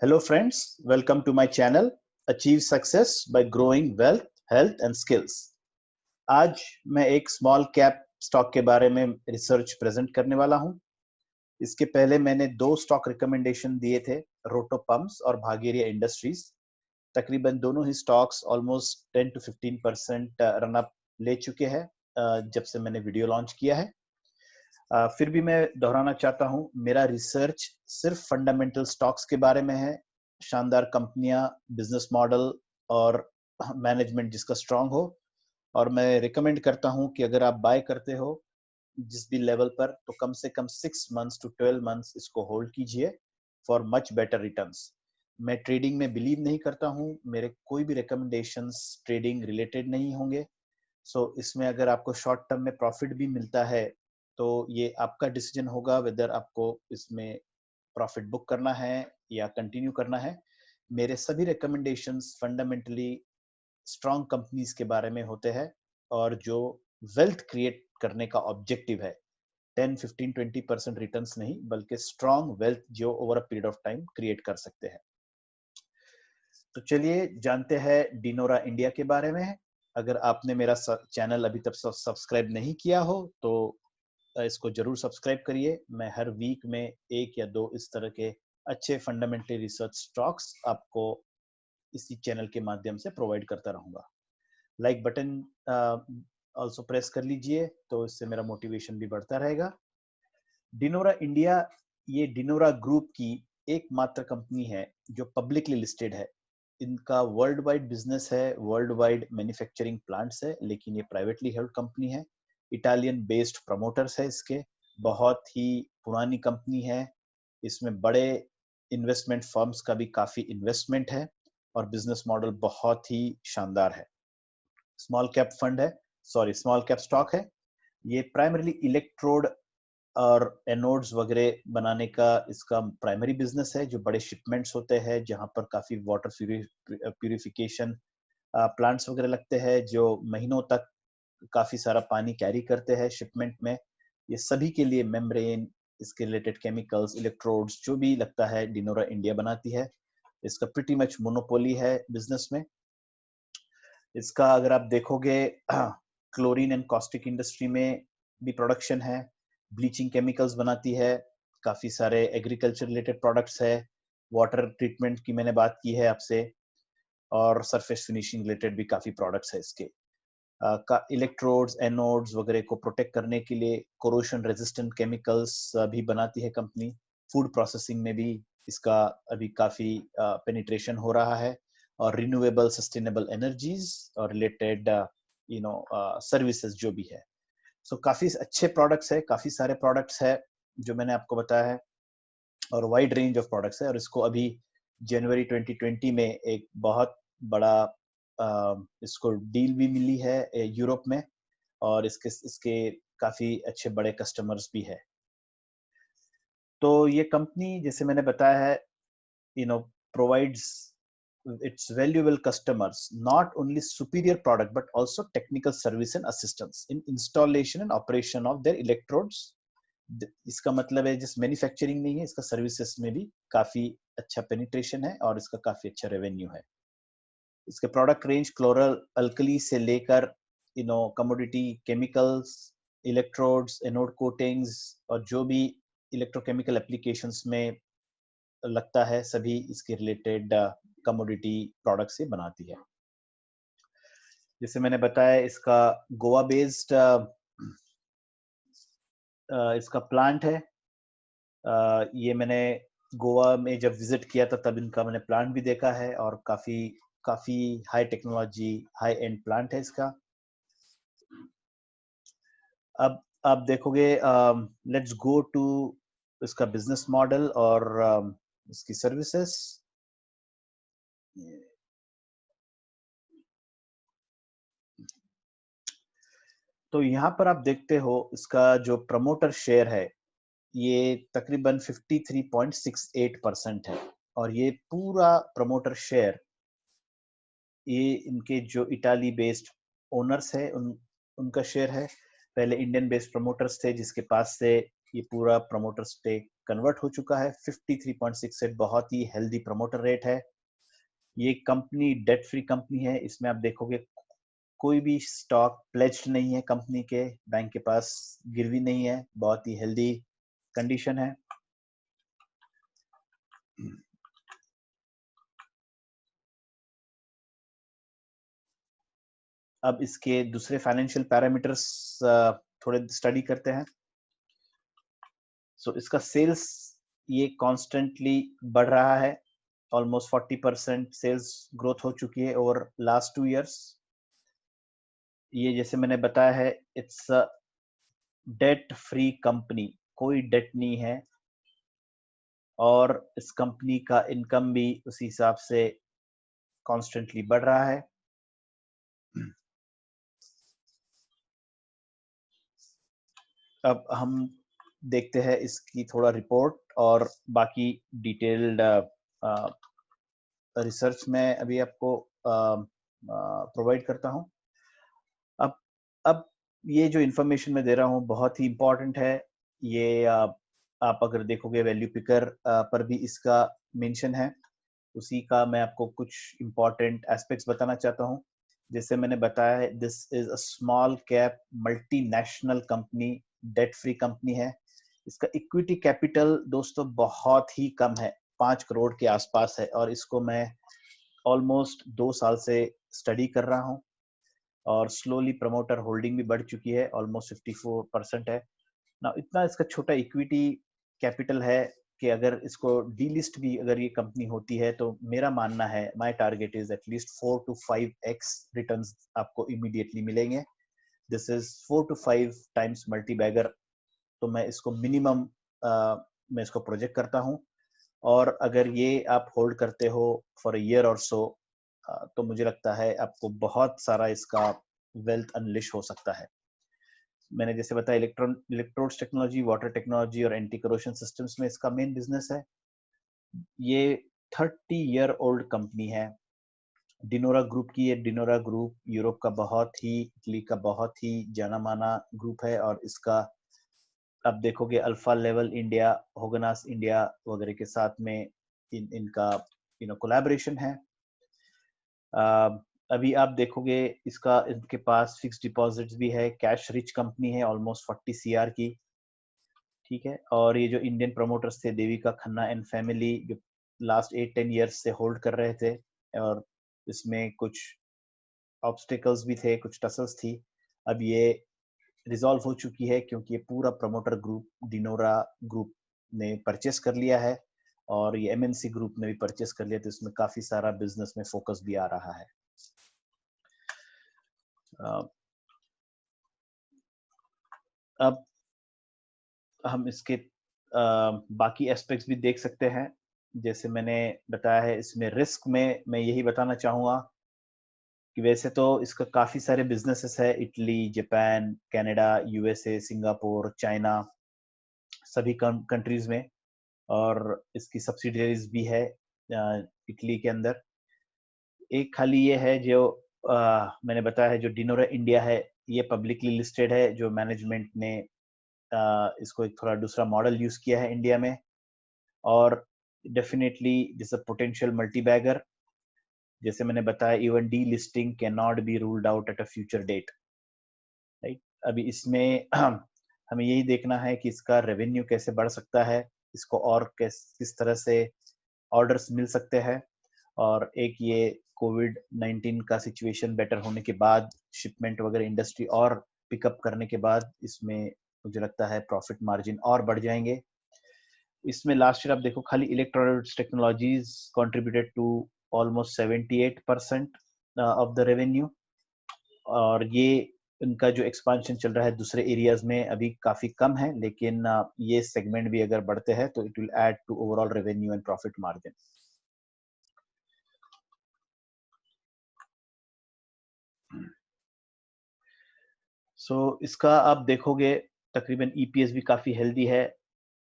Hello friends, welcome to my channel Achieve Success by Growing Wealth, Health and Skills। आज मैं एक small cap stock के बारे में रिसर्च प्रेजेंट करने वाला हूं। इसके पहले मैंने दो स्टॉक रिकमेंडेशन दिए थे, रोटो पंप्स और भागीरथी इंडस्ट्रीज। तकरीबन दोनों ही stocks almost 10 to 15% run up ले चुके हैं जब से मैंने वीडियो लॉन्च किया है। फिर भी मैं दोहराना चाहता हूं, मेरा रिसर्च सिर्फ फंडामेंटल स्टॉक्स के बारे में है। शानदार कंपनियां, बिजनेस मॉडल और मैनेजमेंट जिसका स्ट्रांग हो, और मैं रिकमेंड करता हूं कि अगर आप बाय करते हो जिस भी लेवल पर, तो कम से कम 6 months to 12 months इसको होल्ड कीजिए फॉर मच बेटर रिटर्न्स। मैं ट्रेडिंग में बिलीव नहीं करता हूं, मेरे कोई भी रिकमेंडेशंस ट्रेडिंग रिलेटेड नहीं होंगे। सो इसमें अगर आपको शॉर्ट टर्म में प्रॉफिट भी मिलता है तो ये आपका डिसीजन होगा वेदर आपको इसमें प्रॉफिट बुक करना है या कंटिन्यू करना है। मेरे सभी रिकमेंडेशंस फंडामेंटली स्ट्रॉन्ग कंपनीज के बारे में होते हैं और जो वेल्थ क्रिएट करने का ऑब्जेक्टिव है, 10, 15, 20% रिटर्न्स नहीं, बल्कि स्ट्रॉन्ग वेल्थ जो over a period of time create कर सकते हैं। तो चलिए जानते हैं डिनोरा इंडिया के बारे में। अगर आपने मेरा चैनल अभी तक सब्सक्राइब नहीं किया हो तो इसको जरूर सब्सक्राइब करिए। मैं हर वीक में एक या दो इस तरह के अच्छे फंडामेंटली रिसर्च स्टॉक्स आपको इसी चैनल के माध्यम से प्रोवाइड करता रहूंगा। लाइक बटन ऑल्सो प्रेस कर लीजिए, तो इससे मेरा मोटिवेशन भी बढ़ता रहेगा। डिनोरा इंडिया ये डिनोरा ग्रुप की एकमात्र कंपनी है जो पब्लिकली लिस्टेड है। इनका वर्ल्ड वाइड बिजनेस है, वर्ल्ड वाइड मैन्युफैक्चरिंग प्लांट्स है, लेकिन ये प्राइवेटली हेल्ड कंपनी है। इटालियन बेस्ड प्रमोटर्स है इसके, बहुत ही पुरानी कंपनी है। इसमें बड़े इन्वेस्टमेंट फर्म्स का भी काफी इन्वेस्टमेंट है और बिजनेस मॉडल बहुत ही शानदार है। स्मॉल कैप फंड है, सॉरी स्मॉल कैप स्टॉक है। ये प्राइमरीली इलेक्ट्रोड और एनोड्स वगैरह बनाने का इसका प्राइमरी बिजनेस है, जो बड़े शिपमेंट्स होते हैं जहां पर काफी वाटर प्यूरिफिकेशन प्लांट्स वगैरह लगते हैं जो महीनों तक काफी सारा पानी कैरी करते हैं शिपमेंट में। ये सभी के लिए मेम्ब्रेन, इसके रिलेटेड केमिकल्स, इलेक्ट्रोड्स जो भी लगता है डिनोरा इंडिया बनाती है। इसका प्रिटी मच मोनोपोली है बिजनेस में। इसका अगर आप देखोगे क्लोरीन एंड कॉस्टिक इंडस्ट्री में भी प्रोडक्शन है, ब्लीचिंग केमिकल्स बनाती है, काफी सारे एग्रीकल्चर रिलेटेड प्रोडक्ट्स है, वाटर ट्रीटमेंट की मैंने बात की है आपसे, और सरफेस फिनिशिंग रिलेटेड भी काफी प्रोडक्ट्स है इसके। का इलेक्ट्रोड्स, एनोड्स वगैरह को प्रोटेक्ट करने के लिए कोरोशन रेजिस्टेंट केमिकल्स भी बनाती है कंपनी। फूड प्रोसेसिंग में भी इसका अभी काफी पेनिट्रेशन हो रहा है, और रिन्यूएबल सस्टेनेबल एनर्जीज और रिलेटेड सर्विसेज जो भी है। सो काफी अच्छे प्रोडक्ट्स है, काफी सारे प्रोडक्ट्स है जो मैंने आपको बताया है, और वाइड रेंज ऑफ प्रोडक्ट्स है। और इसको अभी जनवरी 2020 में एक बहुत बड़ा इसको डील भी मिली है यूरोप में, और इसके काफी अच्छे बड़े कस्टमर्स भी है। तो ये कंपनी जैसे मैंने बताया है, provides its valuable customers not only superior product but also technical service and assistance in installation and operation of their electrodes। इसका मतलब है जिस मैन्युफैक्चरिंग नहीं है, इसका सर्विसेज में भी काफी अच्छा पेनिट्रेशन है और इसका काफी अच्छा रेवेन्यू है। इसके प्रोडक्ट रेंज क्लोरल अल्कली से लेकर commodity chemicals, electrodes, anode coatings और जो भी इलेक्ट्रोकेमिकल एप्लीकेशंस में लगता है, सभी इसके रिलेटेड कमोडिटी प्रोडक्ट से बनाती है। जैसे मैंने बताया, इसका गोवा बेस्ड इसका प्लांट है। ये मैंने गोवा में जब विजिट किया था तब इनका मैंने प्लांट भी देखा है, और काफी काफी high technology, high and plant है इसका। अब आप देखोगे, लेट्स गो टू इसका बिजनेस मॉडल और इसकी सर्विसेज। तो यहाँ पर आप देखते हो इसका जो प्रमोटर शेयर है ये तकरीबन 53.68% है, और ये पूरा प्रमोटर शेयर ये इनके जो इटाली बेस्ड ओनर्स है उनका शेयर है। पहले इंडियन बेस्ड प्रमोटर्स थे जिसके पास से ये पूरा प्रमोटर स्टेक कन्वर्ट हो चुका है। 53.68 बहुत ही हेल्दी प्रमोटर रेट है। ये कंपनी डेट फ्री कंपनी है। इसमें आप देखोगे कोई भी स्टॉक प्लेज्ड नहीं है कंपनी के, बैंक के पास गिरवी नहीं है, बहुत ही हेल्दी कंडीशन है। अब इसके दूसरे फाइनेंशियल पैरामीटर्स थोड़े स्टडी करते हैं। सो इसका सेल्स ये कॉन्स्टेंटली बढ़ रहा है, ऑलमोस्ट 40% सेल्स ग्रोथ हो चुकी है ओवर लास्ट 2 इयर्स। ये जैसे मैंने बताया है, it's a debt free company, कोई डेट नहीं है, और इस कंपनी का इनकम भी उसी हिसाब से कॉन्स्टेंटली बढ़ रहा है। अब हम देखते हैं इसकी थोड़ा रिपोर्ट और बाकी डिटेल्ड रिसर्च में अभी आपको प्रोवाइड करता हूं। अब ये जो इंफॉर्मेशन मैं दे रहा हूँ बहुत ही इंपॉर्टेंट है। ये आप अगर देखोगे वैल्यू पिकर पर भी इसका मेंशन है, उसी का मैं आपको कुछ इंपॉर्टेंट एस्पेक्ट्स बताना चाहता हूँ। जैसे मैंने बताया है, this is a small cap multinational company, debt free company है। इसका इक्विटी कैपिटल दोस्तों बहुत ही कम है, 5 करोड़ के आसपास है, और इसको मैं ऑलमोस्ट 2 साल से स्टडी कर रहा हूँ, और स्लोली प्रमोटर होल्डिंग भी बढ़ चुकी है, ऑलमोस्ट 54% है ना। इतना इसका छोटा इक्विटी कैपिटल है कि अगर इसको डीलिस्ट भी अगर ये कंपनी होती है तो मेरा मानना है, my target is at least 4 to 5x returns आपको इमीडिएटली मिलेंगे। This is 4 to 5 times multibagger, तो मैं इसको मिनिमम मैं इसको प्रोजेक्ट करता हूँ। और अगर ये आप होल्ड करते हो फॉर अ ईयर और सो, तो मुझे लगता है आपको बहुत सारा इसका वेल्थ अनलिश हो सकता है। मैंने जैसे बताया, इलेक्ट्रोड्स टेक्नोलॉजी, वाटर टेक्नोलॉजी और एंटी करोशन सिस्टम्स में इसका मेन बिजनेस है। ये 30 ईयर ओल्ड कंपनी है, डिनोरा ग्रुप की। ये डिनोरा ग्रुप यूरोप का बहुत ही, इटली का बहुत ही जाना माना ग्रुप है, और इसका आप देखोगे अल्फा लेवल इंडिया, होगनास इंडिया वगैरह के साथ में इनका कोलैबोरेशन है। अभी आप देखोगे इसका, इनके पास फिक्स डिपॉजिट्स भी है, कैश रिच कंपनी है, ऑलमोस्ट 40 CR की। ठीक है, और ये जो इंडियन प्रमोटर्स थे, देविका खन्ना एंड फैमिली, जो लास्ट 8-10 ईयर्स से होल्ड कर रहे थे, और इसमें कुछ ऑब्स्टिकल्स भी थे, कुछ टसल्स थी। अब ये रिजॉल्व हो चुकी है, क्योंकि ये पूरा प्रमोटर ग्रुप डिनोरा ग्रुप ने परचेस कर लिया है, और ये MNC ग्रुप ने भी परचेस कर लिया, तो इसमें काफी सारा बिजनेस में फोकस भी आ रहा है। अब हम इसके बाकी एस्पेक्ट्स भी देख सकते हैं। जैसे मैंने बताया है, इसमें रिस्क में मैं यही बताना चाहूंगा कि वैसे तो इसका काफी सारे बिजनेसेस है, Italy, Japan, Canada, USA, Singapore, China, सभी कंट्रीज में, और इसकी सब्सिडियरीज भी है इटली के अंदर। एक खाली ये है जो मैंने बताया है, जो डिनोरा इंडिया है, ये पब्लिकली लिस्टेड है, जो मैनेजमेंट ने इसको एक थोड़ा दूसरा मॉडल यूज किया है इंडिया में, और definitely this a potential multibagger. जैसे मैंने बताया, even delisting can not be ruled out at a future date, right. अभी इसमें हमें यही देखना है कि इसका रेवेन्यू कैसे बढ़ सकता है, इसको और किस तरह से ऑर्डर्स मिल सकते हैं, और एक ये कोविड-19 का सिचुएशन बेटर होने के बाद, शिपमेंट वगैरह इंडस्ट्री और पिकअप करने के बाद, इसमें मुझे लगता है प्रॉफिट मार्जिन और बढ़ जाएंगे। इसमें लास्ट ईयर आप देखो, खाली electronics technologies contributed to almost 78% of the revenue, और ये इनका जो एक्सपांशन चल रहा है दूसरे एरियाज में अभी काफी कम है, लेकिन ये सेगमेंट भी अगर बढ़ते हैं तो it will add to overall revenue and profit margin. So इसका आप देखोगे तकरीबन EPS भी काफी हेल्दी है,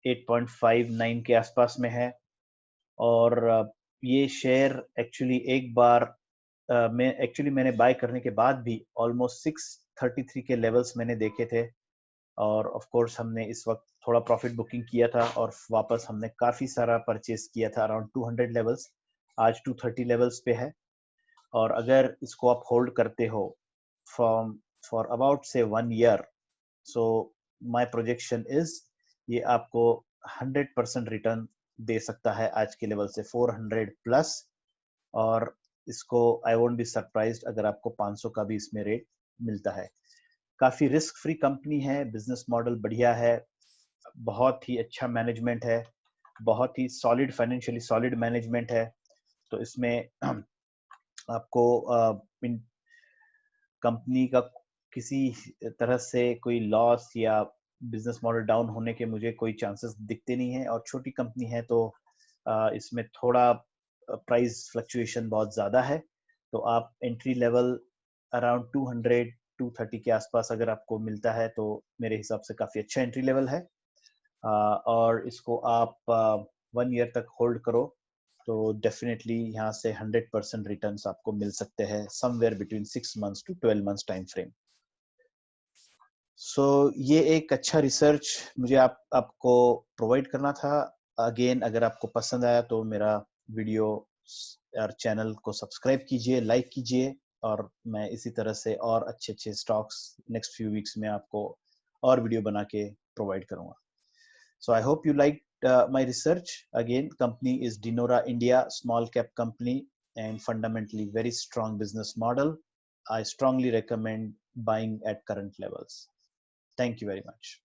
8.59 के आसपास में है, और ये शेयर एक्चुअली एक बार मैंने बाय करने के बाद भी ऑलमोस्ट 633 के लेवल्स मैंने देखे थे, और ऑफ कोर्स हमने इस वक्त थोड़ा प्रॉफिट बुकिंग किया था और वापस हमने काफी सारा परचेस किया था अराउंड 200 लेवल्स, आज 230 लेवल्स पे है। और अगर इसको आप होल्ड करते हो फॉर अबाउट से 1 year, so my projection is ये आपको 100% रिटर्न दे सकता है आज के लेवल से 400 प्लस। और इसको आई वोंट बी सरप्राइज्ड अगर आपको 500 का भी इसमें रेट मिलता है। काफी रिस्क फ्री कंपनी है, बिजनेस मॉडल बढ़िया है, बहुत ही अच्छा मैनेजमेंट है, बहुत ही सॉलिड फाइनेंशियली सॉलिड मैनेजमेंट है। तो इसमें आपको इन कंपनी का किसी तरह से कोई लॉस या बिजनेस मॉडल डाउन होने के मुझे कोई चांसेस दिखते नहीं है। और छोटी कंपनी है तो इसमें थोड़ा प्राइस फ्लक्चुएशन बहुत ज़्यादा है। तो आप एंट्री लेवल अराउंड 200 230 के आसपास अगर आपको मिलता है तो मेरे हिसाब से काफ़ी अच्छा एंट्री लेवल है। और इसको आप 1 ईयर तक होल्ड करो तो डेफिनेटली यहाँ से 100% रिटर्न्स आपको मिल सकते हैं somewhere between 6 months to 12 months time frame. So ये एक अच्छा रिसर्च मुझे आपको प्रोवाइड करना था। अगेन अगर आपको पसंद आया तो मेरा वीडियो और चैनल को सब्सक्राइब कीजिए, लाइक कीजिए, और मैं इसी तरह से और अच्छे अच्छे स्टॉक्स नेक्स्ट फ्यू वीक्स में आपको और वीडियो बना के प्रोवाइड करूंगा। So I hope you liked my research. Again, company is Dinora India, small cap company and fundamentally very strong business model. I strongly recommend buying at current levels. Thank you very much.